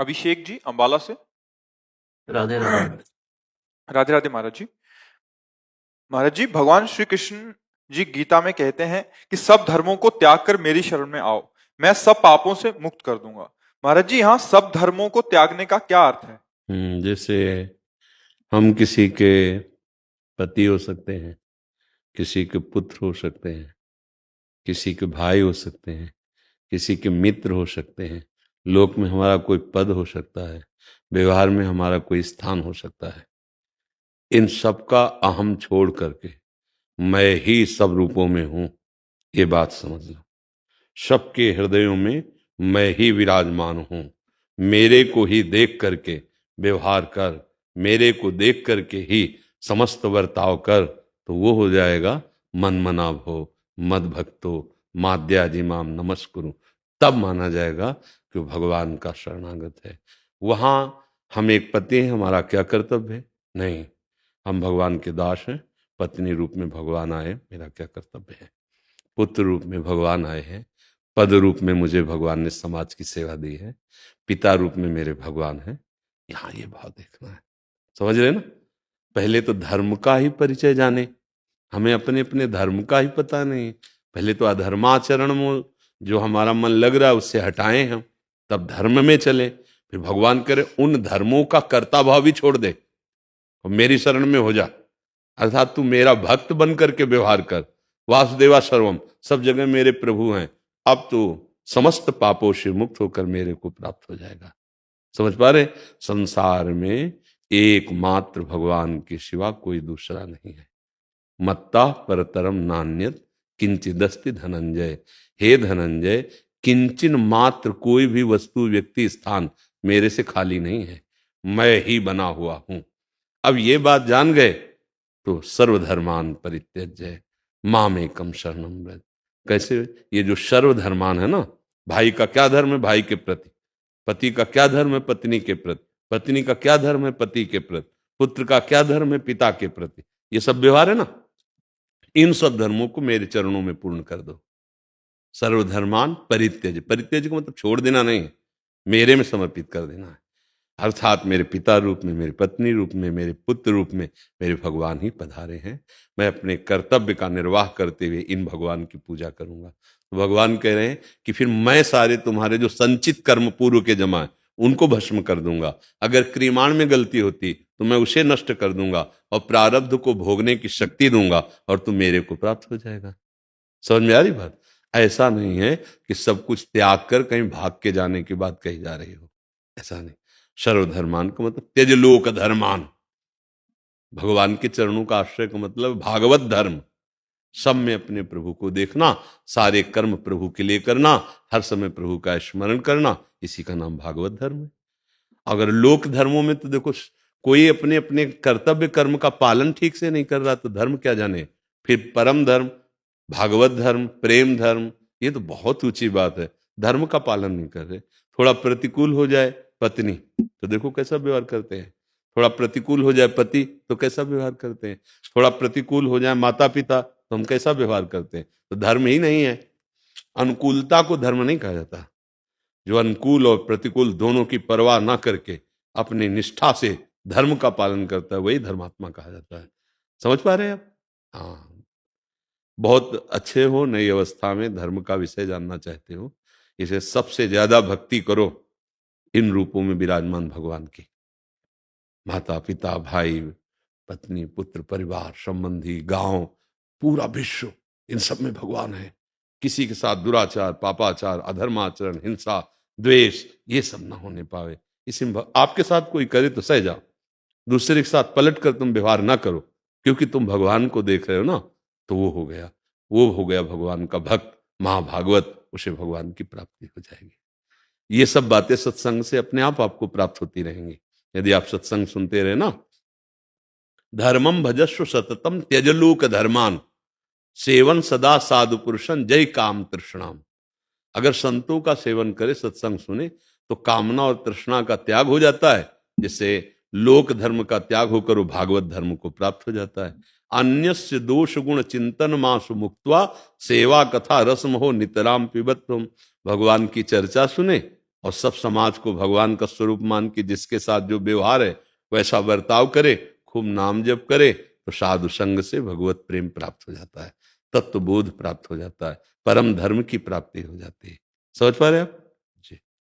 अभिषेक जी अंबाला से। राधे राधे। राधे राधे महाराज जी। महाराज जी, भगवान श्री कृष्ण जी गीता में कहते हैं कि सब धर्मों को त्याग कर मेरी शरण में आओ, मैं सब पापों से मुक्त कर दूंगा। महाराज जी, यहाँ सब धर्मों को त्यागने का क्या अर्थ है? जैसे हम किसी के पति हो सकते हैं, किसी के पुत्र हो सकते हैं, किसी के भाई हो सकते हैं, किसी के मित्र हो सकते हैं, लोक में हमारा कोई पद हो सकता है, व्यवहार में हमारा कोई स्थान हो सकता है। इन सब का अहम छोड़ करके मैं ही सब रूपों में हूं, ये बात समझ लो। सबके हृदयों में मैं ही विराजमान हूं। मेरे को ही देख करके व्यवहार कर, मेरे को देख करके ही समस्त बर्ताव कर, तो वो हो जाएगा मन मना भो मद भक्तो माद्याजी माम नमस्कुरु। तब माना जाएगा कि वो भगवान का शरणागत है। वहां हम एक पति हैं, हमारा क्या कर्तव्य है? नहीं, हम भगवान के दास हैं। पत्नी रूप में भगवान आए, मेरा क्या कर्तव्य है? पुत्र रूप में भगवान आए हैं, पद रूप में मुझे भगवान ने समाज की सेवा दी है, पिता रूप में मेरे भगवान है। यहाँ ये भाव देखना है, समझ रहे ना? पहले तो धर्म का ही परिचय जाने, हमें अपने अपने धर्म का ही पता नहीं। पहले तो अधर्माचरण में जो हमारा मन लग रहा है उससे हटाएं हम, तब धर्म में चले। फिर भगवान करे उन धर्मों का कर्ता भाव भी छोड़ दे और मेरी शरण में हो जा, अर्थात तू मेरा भक्त बन करके व्यवहार कर। वासुदेवा सर्वम, सब जगह मेरे प्रभु हैं। अब तो समस्त पापों से मुक्त होकर मेरे को प्राप्त हो जाएगा। समझ पा रहे? संसार में एकमात्र भगवान के सिवा कोई दूसरा नहीं है। मत्ता परतरम नान्यत किंचिदस्ति धनंजय। हे धनंजय, किंचन मात्र कोई भी वस्तु व्यक्ति स्थान मेरे से खाली नहीं है, मैं ही बना हुआ हूं। अब ये बात जान गए तो सर्वधर्मान परित्यज्य मामेकम शरणम व्रज। कैसे? ये जो सर्वधर्मान है ना, भाई का क्या धर्म है भाई के प्रति, पति का क्या धर्म है पत्नी के प्रति, पत्नी का क्या धर्म है पति के प्रति, पुत्र का क्या धर्म है पिता के प्रति, ये सब व्यवहार है ना। इन सब धर्मों को मेरे चरणों में पूर्ण कर दो। सर्वधर्मान परित्यज, परित्यज को मतलब छोड़ देना नहीं, मेरे में समर्पित कर देना है। अर्थात मेरे पिता रूप में, मेरी पत्नी रूप में, मेरे पुत्र रूप में मेरे भगवान ही पधारे हैं। मैं अपने कर्तव्य का निर्वाह करते हुए इन भगवान की पूजा करूंगा। तो भगवान कह रहे हैं कि फिर मैं सारे तुम्हारे जो संचित कर्म पूर्व के जमा है उनको भस्म कर दूंगा। अगर क्रियाण में गलती होती तो मैं उसे नष्ट कर दूंगा और प्रारब्ध को भोगने की शक्ति दूंगा और तुम मेरे को प्राप्त हो जाएगा। समझ में आ रही बात? ऐसा नहीं है कि सब कुछ त्याग कर कहीं भाग के जाने की बात कही जा रही हो, ऐसा नहीं। सर्वधर्मान का मतलब त्यज लोक धर्मान, भगवान के चरणों का आश्रय का मतलब भागवत धर्म। सब में अपने प्रभु को देखना, सारे कर्म प्रभु के लिए करना, हर समय प्रभु का स्मरण करना, इसी का नाम भागवत धर्म है। अगर लोक धर्मों में तो देखो, कोई अपने अपने कर्तव्य कर्म का पालन ठीक से नहीं कर रहा तो धर्म क्या जाने। फिर परम धर्म, भागवत धर्म, प्रेम धर्म, ये तो बहुत ऊंची बात है। धर्म का पालन नहीं कर रहे, थोड़ा प्रतिकूल हो जाए पत्नी तो देखो कैसा व्यवहार करते हैं, थोड़ा प्रतिकूल हो जाए पति तो कैसा व्यवहार करते हैं, थोड़ा प्रतिकूल हो जाए माता पिता तो हम कैसा व्यवहार करते हैं। तो धर्म ही नहीं है। अनुकूलता को धर्म नहीं कहा जाता। जो अनुकूल और प्रतिकूल दोनों की परवाह ना करके अपनी निष्ठा से धर्म का पालन करता है वही धर्मात्मा कहा जाता है। समझ पा रहे हैं आप? हाँ, बहुत अच्छे हो, नई अवस्था में धर्म का विषय जानना चाहते हो, इसे सबसे ज्यादा भक्ति करो इन रूपों में विराजमान भगवान की। माता पिता, भाई, पत्नी, पुत्र, परिवार, संबंधी, गांव, पूरा विश्व, इन सब में भगवान है। किसी के साथ दुराचार, पापाचार, अधर्माचरण, हिंसा, द्वेष, ये सब ना होने पावे। इसमें आपके साथ कोई करे तो सह जाओ, दूसरे के साथ पलट कर तुम व्यवहार ना करो, क्योंकि तुम भगवान को देख रहे हो ना, तो वो हो गया, वो हो गया भगवान का भक्त, महाभागवत, उसे भगवान की प्राप्ति हो जाएगी। ये सब बातें सत्संग से अपने आप आपको प्राप्त होती रहेंगी यदि आप सत्संग सुनते रहे ना। धर्मम भजस्व सततम त्यजलोक धर्मान, सेवन सदा साधु पुरुषन जय काम तृष्णाम। अगर संतों का सेवन करे, सत्संग सुने, तो कामना और तृष्णा का त्याग हो जाता है, जिससे लोक धर्म का त्याग होकर वो भागवत धर्म को प्राप्त हो जाता है। अन्यस्य दोष गुण चिंतन मासु मुक्त्वा सेवा कथा रसम हो नितराम पिबत तुम। भगवान की चर्चा सुने, और सब समाज को भगवान का स्वरूप मान के जिसके साथ जो व्यवहार है वैसा बर्ताव करे, खूब नाम जप करे, तो साधु संग से भगवत प्रेम प्राप्त हो जाता है, तत्व बोध प्राप्त हो जाता है, परम धर्म की प्राप्ति हो जाती है। समझ पा रहे आप?